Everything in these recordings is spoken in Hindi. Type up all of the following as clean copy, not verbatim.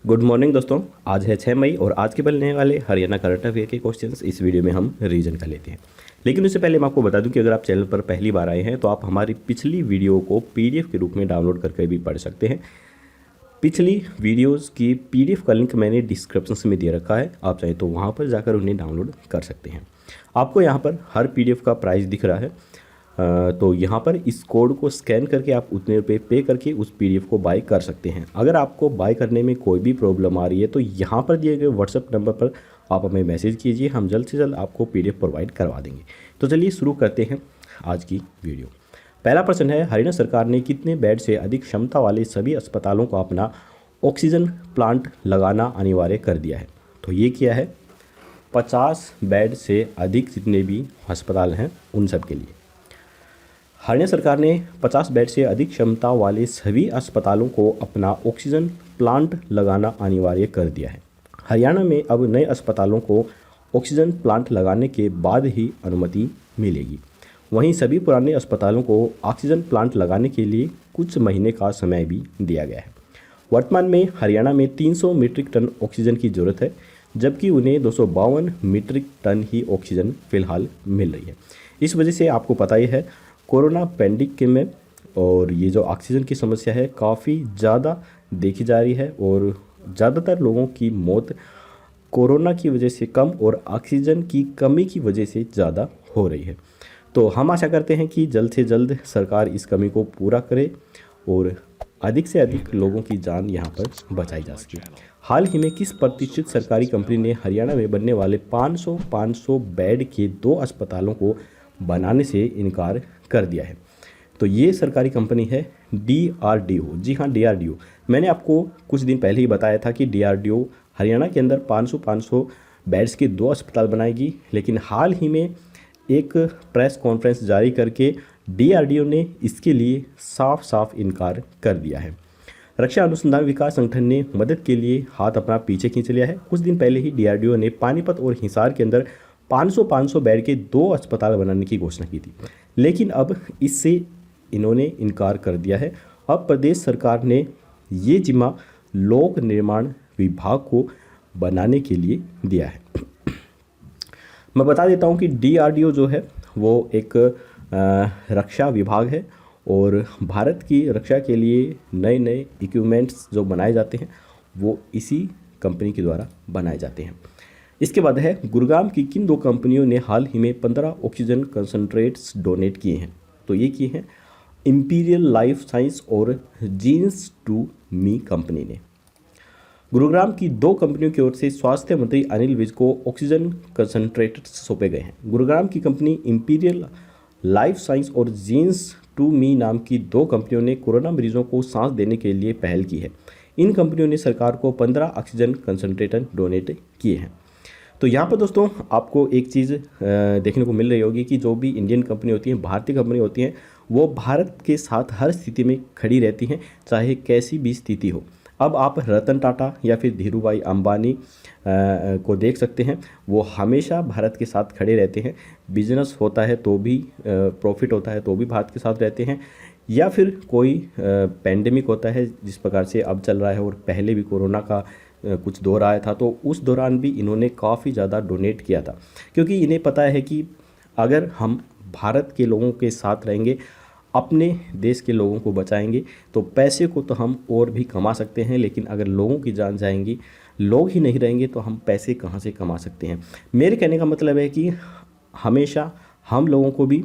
गुड मॉर्निंग दोस्तों। आज है 6 मई और आज के बनने वाले हरियाणा करंट अफेयर के क्वेश्चंस इस वीडियो में हम रीजन कर लेते हैं। लेकिन उससे पहले मैं आपको बता दूं कि अगर आप चैनल पर पहली बार आए हैं तो आप हमारी पिछली वीडियो को पीडीएफ के रूप में डाउनलोड करके भी पढ़ सकते हैं। पिछली वीडियोस की पीडीएफ का लिंक मैंने डिस्क्रिप्शन में दे रखा है, आप चाहें तो वहाँ पर जाकर उन्हें डाउनलोड कर सकते हैं। आपको यहाँ पर हर पीडीएफ का प्राइस दिख रहा है, तो यहाँ पर इस कोड को स्कैन करके आप उतने रुपये पे करके उस पीडीएफ को बाय कर सकते हैं। अगर आपको बाय करने में कोई भी प्रॉब्लम आ रही है तो यहाँ पर दिए गए व्हाट्सएप नंबर पर आप हमें मैसेज कीजिए, हम जल्द से जल्द आपको पीडीएफ प्रोवाइड करवा देंगे। तो चलिए शुरू करते हैं आज की वीडियो। पहला प्रश्न है, हरियाणा सरकार ने कितने बेड से अधिक क्षमता वाले सभी अस्पतालों को अपना ऑक्सीजन प्लांट लगाना अनिवार्य कर दिया है? तो ये किया है 50 बेड से अधिक जितने भी अस्पताल हैं उन सब के लिए। हरियाणा सरकार ने 50 बेड से अधिक क्षमता वाले सभी अस्पतालों को अपना ऑक्सीजन प्लांट लगाना अनिवार्य कर दिया है। हरियाणा में अब नए अस्पतालों को ऑक्सीजन प्लांट लगाने के बाद ही अनुमति मिलेगी। वहीं सभी पुराने अस्पतालों को ऑक्सीजन प्लांट लगाने के लिए कुछ महीने का समय भी दिया गया है। वर्तमान में हरियाणा में 300 मीट्रिक टन ऑक्सीजन की ज़रूरत है, जबकि उन्हें 252 मीट्रिक टन ही ऑक्सीजन फिलहाल मिल रही है। इस वजह से आपको पता ही है, कोरोना पैंडेमिक में और ये जो ऑक्सीजन की समस्या है काफ़ी ज़्यादा देखी जा रही है और ज़्यादातर लोगों की मौत कोरोना की वजह से कम और ऑक्सीजन की कमी की वजह से ज़्यादा हो रही है। तो हम आशा करते हैं कि जल्द से जल्द सरकार इस कमी को पूरा करे और अधिक से अधिक लोगों की जान यहाँ पर बचाई जा सके। हाल ही में किस प्रतिष्ठित सरकारी कंपनी ने हरियाणा में बनने वाले 500 बेड के 2 अस्पतालों को बनाने से इनकार कर दिया है? तो ये सरकारी कंपनी है DRDO। जी हाँ, DRDO। मैंने आपको कुछ दिन पहले ही बताया था कि DRDO हरियाणा के अंदर 500 बेड्स के 2 अस्पताल बनाएगी, लेकिन हाल ही में एक प्रेस कॉन्फ्रेंस जारी करके DRDO ने इसके लिए साफ साफ इनकार कर दिया है। रक्षा अनुसंधान विकास संगठन ने मदद के लिए हाथ अपना पीछे खींच लिया है। कुछ दिन पहले ही DRDO ने पानीपत और हिसार के अंदर 500 बेड के 2 अस्पताल बनाने की घोषणा की थी, लेकिन अब इससे इन्होंने इनकार कर दिया है। अब प्रदेश सरकार ने ये जिम्मा लोक निर्माण विभाग को बनाने के लिए दिया है। मैं बता देता हूँ कि DRDO जो है वो एक रक्षा विभाग है और भारत की रक्षा के लिए नए नए इक्विपमेंट्स जो बनाए जाते हैं वो इसी कंपनी के द्वारा बनाए जाते हैं। इसके बाद है, गुरुग्राम की किन 2 कंपनियों ने हाल ही में 15 ऑक्सीजन कंसंट्रेट्स डोनेट किए हैं? तो ये किए हैं इंपीरियल लाइफ साइंस और जीन्स टू मी कंपनी ने। गुरुग्राम की 2 कंपनियों की ओर से स्वास्थ्य मंत्री अनिल विज को ऑक्सीजन कंसंट्रेट्स सौंपे गए हैं। गुरुग्राम की कंपनी इंपीरियल लाइफ साइंस और जीन्स टू मी नाम की 2 कंपनियों ने कोरोना मरीजों को सांस देने के लिए पहल की है। इन कंपनियों ने सरकार को 15 ऑक्सीजन कंसंट्रेटर डोनेट किए हैं। तो यहाँ पर दोस्तों आपको एक चीज़ देखने को मिल रही होगी कि जो भी इंडियन कंपनी होती हैं, भारतीय कंपनी होती हैं, वो भारत के साथ हर स्थिति में खड़ी रहती हैं, चाहे कैसी भी स्थिति हो। अब आप रतन टाटा या फिर धीरू भाई अंबानी को देख सकते हैं, वो हमेशा भारत के साथ खड़े रहते हैं। बिजनेस होता है तो भी प्रॉफिट होता है तो भी भारत के साथ रहते हैं, या फिर कोई पैंडेमिक होता है जिस प्रकार से अब चल रहा है और पहले भी कोरोना का कुछ दौर आया था, तो उस दौरान भी इन्होंने काफ़ी ज़्यादा डोनेट किया था, क्योंकि इन्हें पता है कि अगर हम भारत के लोगों के साथ रहेंगे, अपने देश के लोगों को बचाएंगे, तो पैसे को तो हम और भी कमा सकते हैं, लेकिन अगर लोगों की जान जाएंगी, लोग ही नहीं रहेंगे, तो हम पैसे कहाँ से कमा सकते हैं। मेरे कहने का मतलब है कि हमेशा हम लोगों को भी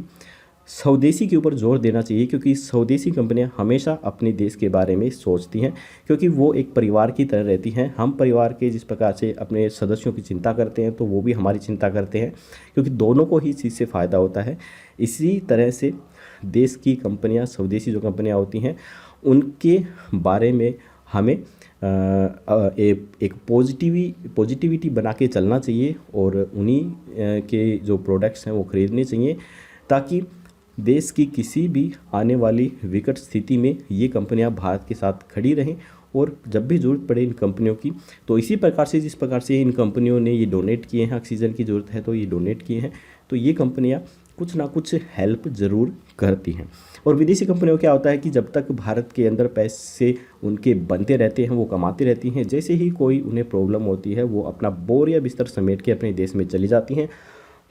स्वदेशी के ऊपर जोर देना चाहिए, क्योंकि स्वदेशी कंपनियां हमेशा अपने देश के बारे में सोचती हैं, क्योंकि वो एक परिवार की तरह रहती हैं। हम परिवार के जिस प्रकार से अपने सदस्यों की चिंता करते हैं, तो वो भी हमारी चिंता करते हैं, क्योंकि दोनों को ही इस चीज़ से फ़ायदा होता है। इसी तरह से देश की कंपनियां, स्वदेशी जो कंपनियां होती हैं, उनके बारे में हमें एक पॉजिटिविटी बना के चलना चाहिए और उन्हीं के जो प्रोडक्ट्स हैं वो ख़रीदने चाहिए, ताकि देश की किसी भी आने वाली विकट स्थिति में ये कंपनियां भारत के साथ खड़ी रहें और जब भी ज़रूरत पड़े इन कंपनियों की, तो इसी प्रकार से जिस प्रकार से इन कंपनियों ने ये डोनेट किए हैं, ऑक्सीजन की ज़रूरत है तो ये डोनेट किए हैं, तो ये कंपनियां कुछ ना कुछ हेल्प ज़रूर करती हैं। और विदेशी कंपनियों क्या होता है कि जब तक भारत के अंदर पैसे उनके बनते रहते हैं, वो कमाती रहती हैं, जैसे ही कोई उन्हें प्रॉब्लम होती है वो अपना बोर या बिस्तर समेट के अपने देश में चली जाती हैं।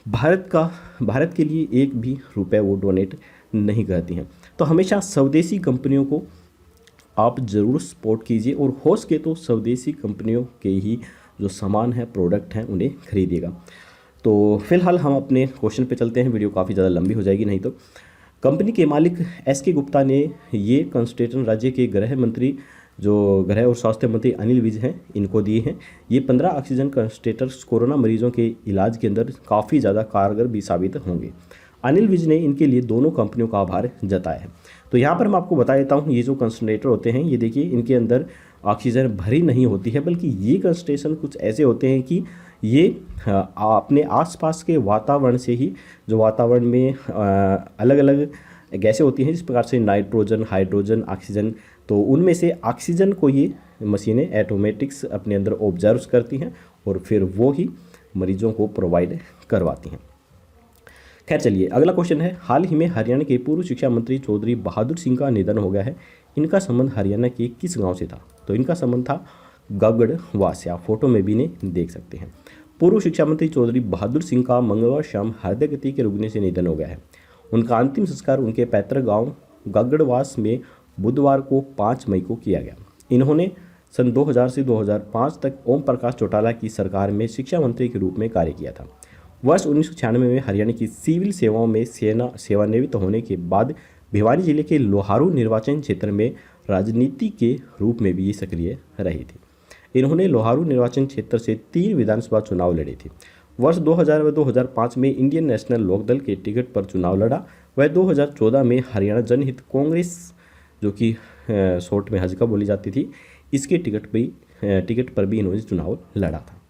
भारत के लिए एक भी रुपए वो डोनेट नहीं करती हैं। तो हमेशा स्वदेशी कंपनियों को आप ज़रूर सपोर्ट कीजिए और हो सके तो स्वदेशी कंपनियों के ही जो सामान है, प्रोडक्ट हैं, उन्हें खरीदिएगा। तो फिलहाल हम अपने क्वेश्चन पे चलते हैं, वीडियो काफ़ी ज़्यादा लंबी हो जाएगी नहीं तो। कंपनी के मालिक एस.के. गुप्ता ने ये कंसंट्रेटर राज्य के गृह मंत्री, जो गृह और स्वास्थ्य मंत्री अनिल विज हैं, इनको दिए हैं। ये 15 ऑक्सीजन कंसंट्रेटर्स कोरोना मरीजों के इलाज के अंदर काफ़ी ज़्यादा कारगर भी साबित होंगे। अनिल विज ने इनके लिए दोनों कंपनियों का आभार जताया है। तो यहाँ पर मैं आपको बता देता हूँ, ये जो कंसंट्रेटर होते हैं, ये देखिए इनके अंदर ऑक्सीजन भरी नहीं होती है, बल्कि ये कंसंट्रेशन कुछ ऐसे होते हैं कि ये अपने आसपास के वातावरण से ही, जो वातावरण में अलग अलग गैसें होती हैं, जिस प्रकार से नाइट्रोजन, हाइड्रोजन, ऑक्सीजन, तो उनमें से ऑक्सीजन को ये मशीनें ऑटोमेटिक्स अपने अंदर ऑब्जर्व करती हैं और फिर वो ही मरीजों को प्रोवाइड करवाती हैं। खैर चलिए, अगला क्वेश्चन है, हाल ही में हरियाणा के पूर्व शिक्षा मंत्री चौधरी बहादुर सिंह का निधन हो गया है। इनका संबंध हरियाणा के किस गांव से था? तो इनका संबंध था गगड़वास, आप फोटो में भी इन्हें देख सकते हैं। पूर्व शिक्षा मंत्री चौधरी बहादुर सिंह का मंगलवार शाम हृदय गति के रुकने से निधन हो गया है। उनका अंतिम संस्कार उनके पैतृक गांव गगड़वास में बुधवार को 5 मई को किया गया। इन्होंने सन 2000 से 2005 तक ओम प्रकाश चौटाला की सरकार में शिक्षा मंत्री के रूप में कार्य किया था। वर्ष 1996 में हरियाणा की सिविल सेवाओं में सेवानिवृत्त होने के बाद भिवानी जिले के लोहारू निर्वाचन क्षेत्र में राजनीति के रूप में भी सक्रिय रहे थे। इन्होंने लोहारू निर्वाचन क्षेत्र से 3 विधानसभा चुनाव लड़े थे। वर्ष 2000 व 2005 में इंडियन नेशनल लोकदल के टिकट पर चुनाव लड़ा। वह 2014 में हरियाणा जनहित कांग्रेस, जो कि शॉर्ट में हजका बोली जाती थी, इसके टिकट पर भी इन्होंने चुनाव लड़ा था।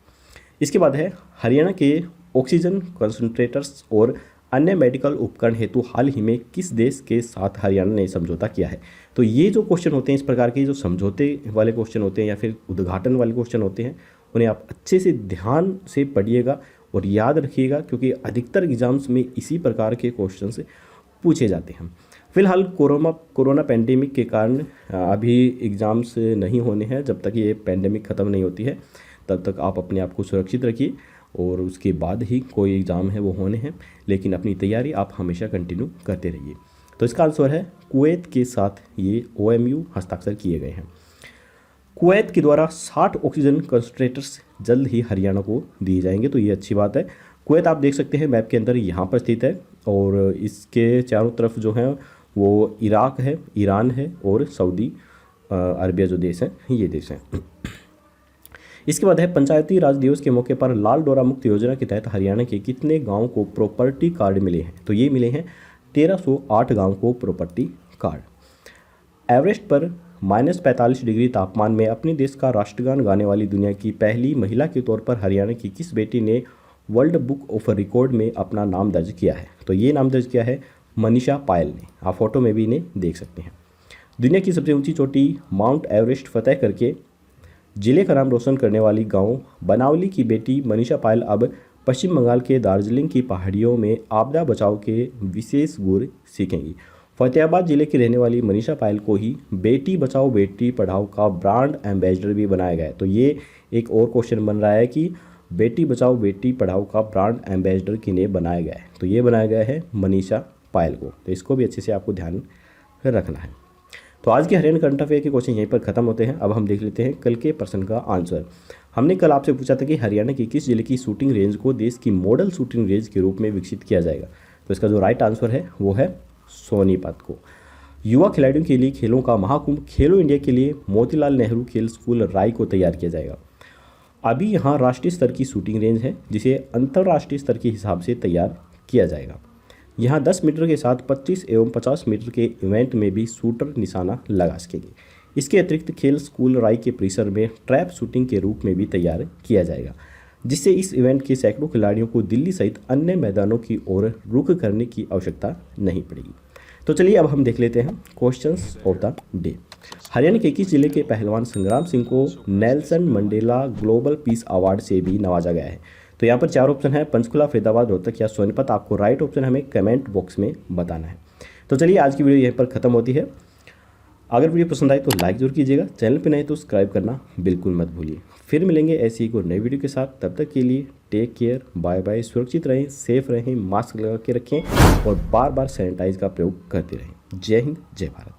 इसके बाद है, हरियाणा के ऑक्सीजन कंसंट्रेटर्स और अन्य मेडिकल उपकरण हेतु हाल ही में किस देश के साथ हरियाणा ने समझौता किया है? तो ये जो क्वेश्चन होते हैं, इस प्रकार के जो समझौते वाले क्वेश्चन होते हैं या फिर उद्घाटन वाले क्वेश्चन होते हैं, उन्हें आप अच्छे से ध्यान से पढ़िएगा और याद रखिएगा, क्योंकि अधिकतर एग्जाम्स में इसी प्रकार के क्वेश्चन से पूछे जाते हैं। फिलहाल कोरोना पेंडेमिक के कारण अभी एग्ज़ाम्स नहीं होने हैं। जब तक ये पेंडेमिक ख़त्म नहीं होती है तब तक आप अपने आप को सुरक्षित रखिए और उसके बाद ही कोई एग्ज़ाम है वो होने हैं, लेकिन अपनी तैयारी आप हमेशा कंटिन्यू करते रहिए। तो इसका आंसर है कुवैत के साथ ये OMU हस्ताक्षर किए गए हैं। कुवैत के द्वारा 60 ऑक्सीजन कंसंट्रेटर्स जल्द ही हरियाणा को दिए जाएंगे, तो ये अच्छी बात है। कुवैत आप देख सकते हैं मैप के अंदर यहाँ पर स्थित है और इसके चारों तरफ जो है वो इराक है, ईरान है और सऊदी अरबिया जो देश हैं, ये देश हैं। इसके बाद है, पंचायती राज दिवस के मौके पर लाल डोरा मुक्त योजना के तहत हरियाणा के कितने गाँव को प्रॉपर्टी कार्ड मिले हैं? तो ये मिले हैं 1308 गाँव को प्रॉपर्टी कार्ड। एवरेस्ट पर -45 डिग्री तापमान में अपने देश का राष्ट्रगान गाने वाली दुनिया की पहली महिला के तौर पर हरियाणा की किस बेटी ने वर्ल्ड बुक ऑफ रिकॉर्ड में अपना नाम दर्ज किया है? तो ये नाम दर्ज किया है मनीषा पायल ने। आप फोटो में भी इन्हें देख सकते हैं। दुनिया की सबसे ऊंची चोटी माउंट एवरेस्ट फतेह करके जिले का नाम रोशन करने वाली गांव बनावली की बेटी मनीषा पायल अब पश्चिम बंगाल के दार्जिलिंग की पहाड़ियों में आपदा बचाव के विशेष गुर सीखेंगी। फतेहाबाद जिले की रहने वाली मनीषा पायल को ही बेटी बचाओ बेटी पढ़ाओ का ब्रांड एम्बेसडर भी बनाया गया है। तो ये एक और क्वेश्चन बन रहा है कि बेटी बचाओ बेटी पढ़ाओ का ब्रांड एम्बेसडर किन्हें बनाया गया है? तो ये बनाया गया है मनीषा पायल को। तो इसको भी अच्छे से आपको ध्यान रखना है। तो आज के हरियाणा करंट अफेयर के क्वेश्चन यहीं पर खत्म होते हैं। अब हम देख लेते हैं कल के प्रश्न का आंसर। हमने कल आपसे पूछा था कि हरियाणा के किस जिले की शूटिंग रेंज को देश की मॉडल शूटिंग रेंज के रूप में विकसित किया जाएगा? तो इसका जो राइट आंसर है वो है सोनीपत को। युवा खिलाड़ियों के लिए खेलों का महाकुंभ खेलो इंडिया के लिए मोतीलाल नेहरू खेल स्कूल राय को तैयार किया जाएगा। अभी यहाँ राष्ट्रीय स्तर की शूटिंग रेंज है जिसे अंतर्राष्ट्रीय स्तर के हिसाब से तैयार किया जाएगा। यहाँ 10 मीटर के साथ 25 एवं 50 मीटर के इवेंट में भी शूटर निशाना लगा सकेंगे। इसके अतिरिक्त खेल स्कूल राय के परिसर में ट्रैप शूटिंग के रूप में भी तैयार किया जाएगा, जिससे इस इवेंट के सैकड़ों खिलाड़ियों को दिल्ली सहित अन्य मैदानों की ओर रुख करने की आवश्यकता नहीं पड़ेगी। तो चलिए अब हम देख लेते हैं questions of the day. Haryana के किस जिले के पहलवान संग्राम सिंह को Nelson Mandela global peace award से भी नवाजा गया है? तो यहाँ पर 4 ऑप्शन है, पंचकुला, फरीदाबाद, रोहतक या सोनीपत। आपको राइट ऑप्शन हमें कमेंट बॉक्स में बताना है। तो चलिए आज की वीडियो यहीं पर ख़त्म होती है। अगर वीडियो पसंद आए तो लाइक जरूर कीजिएगा, चैनल पे नए तो सब्सक्राइब करना बिल्कुल मत भूलिए। फिर मिलेंगे ऐसी ही कोई नई वीडियो के साथ, तब तक के लिए टेक केयर, बाय बाय। सुरक्षित रहें, सेफ रहें, मास्क लगा के रखें और बार बार सैनिटाइज का प्रयोग करते रहें। जय हिंद, जय भारत।